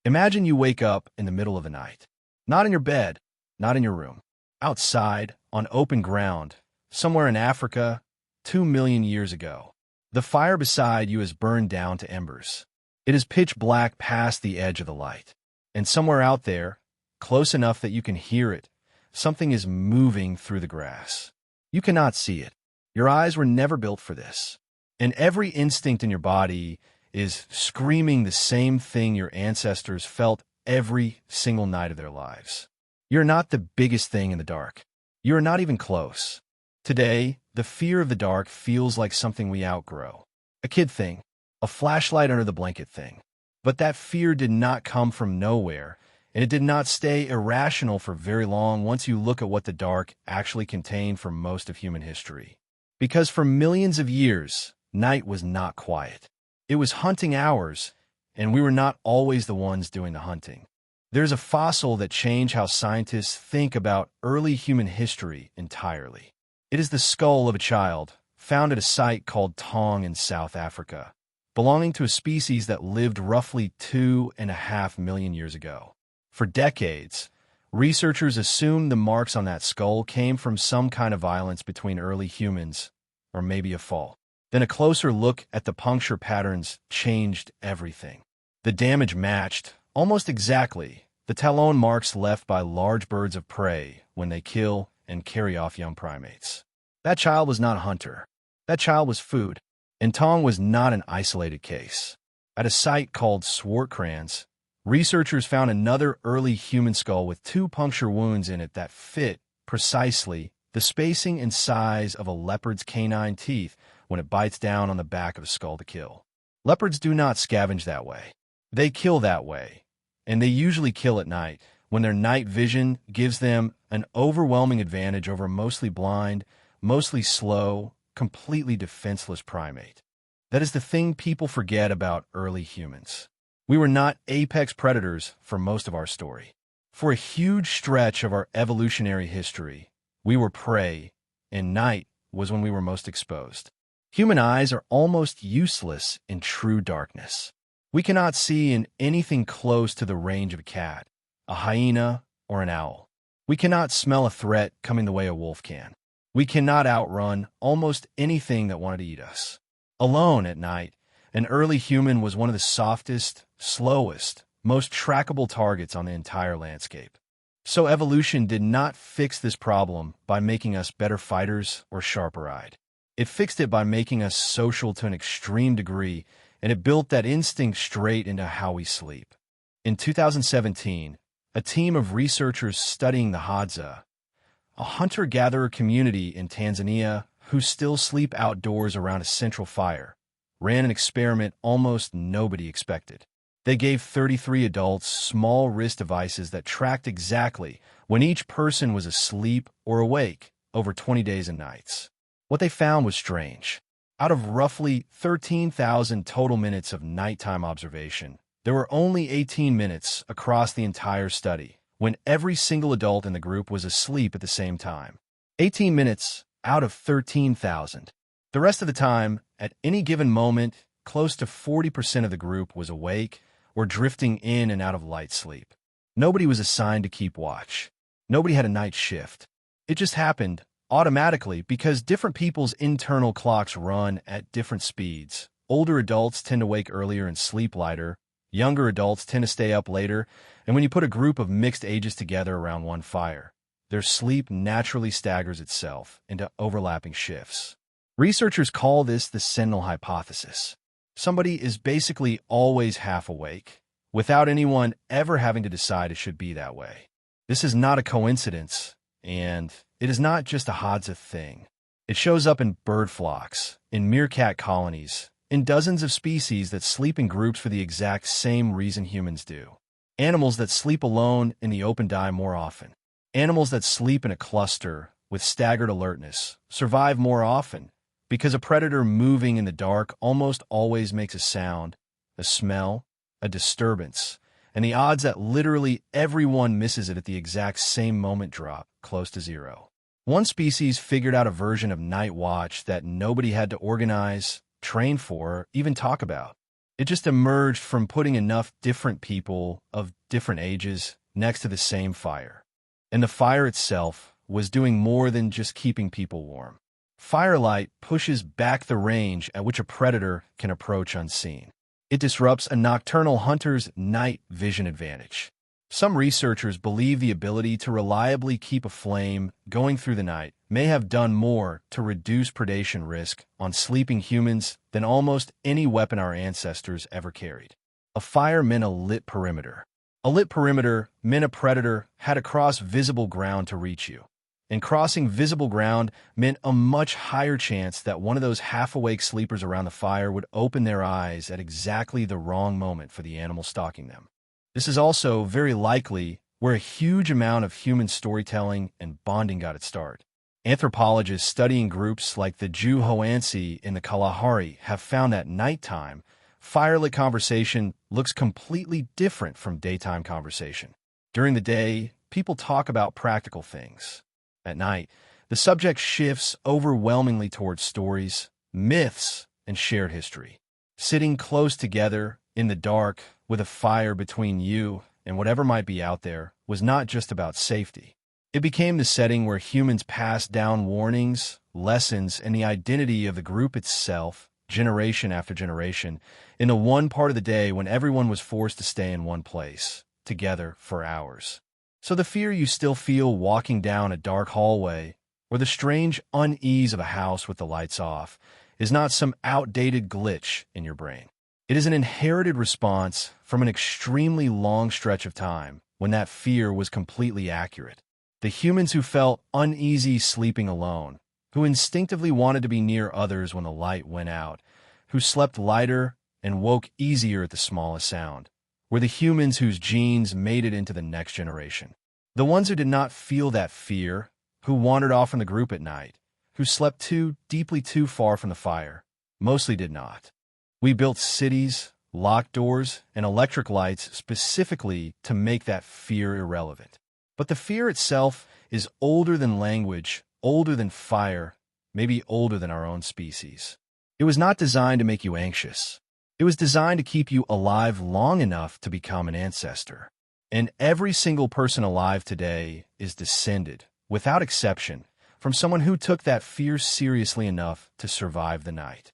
Imagine you wake up in the middle of the night. Not in your bed, not in your room. Outside, on open ground, somewhere in Africa, 2 million years ago. The fire beside you is burned down to embers. It is pitch black past the edge of the light. And somewhere out there, close enough that you can hear it, something is moving through the grass. You cannot see it. Your eyes were never built for this. And every instinct in your body is screaming the same thing your ancestors felt every single night of their lives. You're not the biggest thing in the dark. You're not even close. Today, the fear of the dark feels like something we outgrow. A kid thing, a flashlight under the blanket thing. But that fear did not come from nowhere, and it did not stay irrational for very long once you look at what the dark actually contained for most of human history. Because for millions of years, night was not quiet. It was hunting hours, and we were not always the ones doing the hunting. There's a fossil that changed how scientists think about early human history entirely. It is the skull of a child, found at a site called Taung in South Africa, belonging to a species that lived roughly 2.5 million years ago. For decades, researchers assumed the marks on that skull came from some kind of violence between early humans, or maybe a fall. Then a closer look at the puncture patterns changed everything. The damage matched, almost exactly, the talon marks left by large birds of prey when they kill and carry off young primates. That child was not a hunter. That child was food. And Taung was not an isolated case. At a site called Swartkrans, researchers found another early human skull with 2 puncture wounds in it that fit, precisely, the spacing and size of a leopard's canine teeth when it bites down on the back of a skull to kill. Leopards do not scavenge that way. They kill that way, and they usually kill at night, when their night vision gives them an overwhelming advantage over a mostly blind, mostly slow, completely defenseless primate. That is the thing people forget about early humans. We were not apex predators for most of our story. For a huge stretch of our evolutionary history, we were prey, and night was when we were most exposed. Human eyes are almost useless in true darkness. We cannot see in anything close to the range of a cat, a hyena, or an owl. We cannot smell a threat coming the way a wolf can. We cannot outrun almost anything that wanted to eat us. Alone at night, an early human was one of the softest, slowest, most trackable targets on the entire landscape. So evolution did not fix this problem by making us better fighters or sharper-eyed. It fixed it by making us social to an extreme degree, and it built that instinct straight into how we sleep. In 2017, a team of researchers studying the Hadza, a hunter-gatherer community in Tanzania who still sleep outdoors around a central fire, ran an experiment almost nobody expected. They gave 33 adults small wrist devices that tracked exactly when each person was asleep or awake over 20 days and nights. What they found was strange. Out of roughly 13,000 total minutes of nighttime observation, there were only 18 minutes across the entire study when every single adult in the group was asleep at the same time. 18 minutes out of 13,000. The rest of the time, at any given moment, close to 40% of the group was awake or drifting in and out of light sleep. Nobody was assigned to keep watch. Nobody had a night shift. It just happened automatically because different people's internal clocks run at different speeds. Older adults tend to wake earlier and sleep lighter. Younger adults tend to stay up later, and when you put a group of mixed ages together around one fire, their sleep naturally staggers itself into overlapping shifts. Researchers call this the sentinel hypothesis. Somebody is basically always half awake, without anyone ever having to decide it should be that way. This is not a coincidence, and it is not just a Hadza thing. It shows up in bird flocks, in meerkat colonies, in dozens of species that sleep in groups for the exact same reason humans do. Animals that sleep alone in the open die more often. Animals that sleep in a cluster with staggered alertness survive more often because a predator moving in the dark almost always makes a sound, a smell, a disturbance, and the odds that literally everyone misses it at the exact same moment drop close to zero. One species figured out a version of Night Watch that nobody had to organize, train for, or even talk about. It just emerged from putting enough different people of different ages next to the same fire. And the fire itself was doing more than just keeping people warm. Firelight pushes back the range at which a predator can approach unseen. It disrupts a nocturnal hunter's night vision advantage. Some researchers believe the ability to reliably keep a flame going through the night may have done more to reduce predation risk on sleeping humans than almost any weapon our ancestors ever carried. A fire meant a lit perimeter. A lit perimeter meant a predator had to cross visible ground to reach you. And crossing visible ground meant a much higher chance that one of those half-awake sleepers around the fire would open their eyes at exactly the wrong moment for the animal stalking them. This is also very likely where a huge amount of human storytelling and bonding got its start. Anthropologists studying groups like the Juhoansi in the Kalahari have found that nighttime, firelit conversation looks completely different from daytime conversation. During the day, people talk about practical things. At night, the subject shifts overwhelmingly towards stories, myths, and shared history. Sitting close together in the dark with a fire between you and whatever might be out there was not just about safety. It became the setting where humans passed down warnings, lessons, and the identity of the group itself, generation after generation, in the one part of the day when everyone was forced to stay in one place, together for hours. So the fear you still feel walking down a dark hallway, or the strange unease of a house with the lights off, is not some outdated glitch in your brain. It is an inherited response from an extremely long stretch of time when that fear was completely accurate. The humans who felt uneasy sleeping alone, who instinctively wanted to be near others when the light went out, who slept lighter and woke easier at the smallest sound, were the humans whose genes made it into the next generation. The ones who did not feel that fear, who wandered off from the group at night, who slept too deeply too far from the fire, mostly did not. We built cities, locked doors, and electric lights specifically to make that fear irrelevant. But the fear itself is older than language, older than fire, maybe older than our own species. It was not designed to make you anxious. It was designed to keep you alive long enough to become an ancestor. And every single person alive today is descended, without exception, from someone who took that fear seriously enough to survive the night.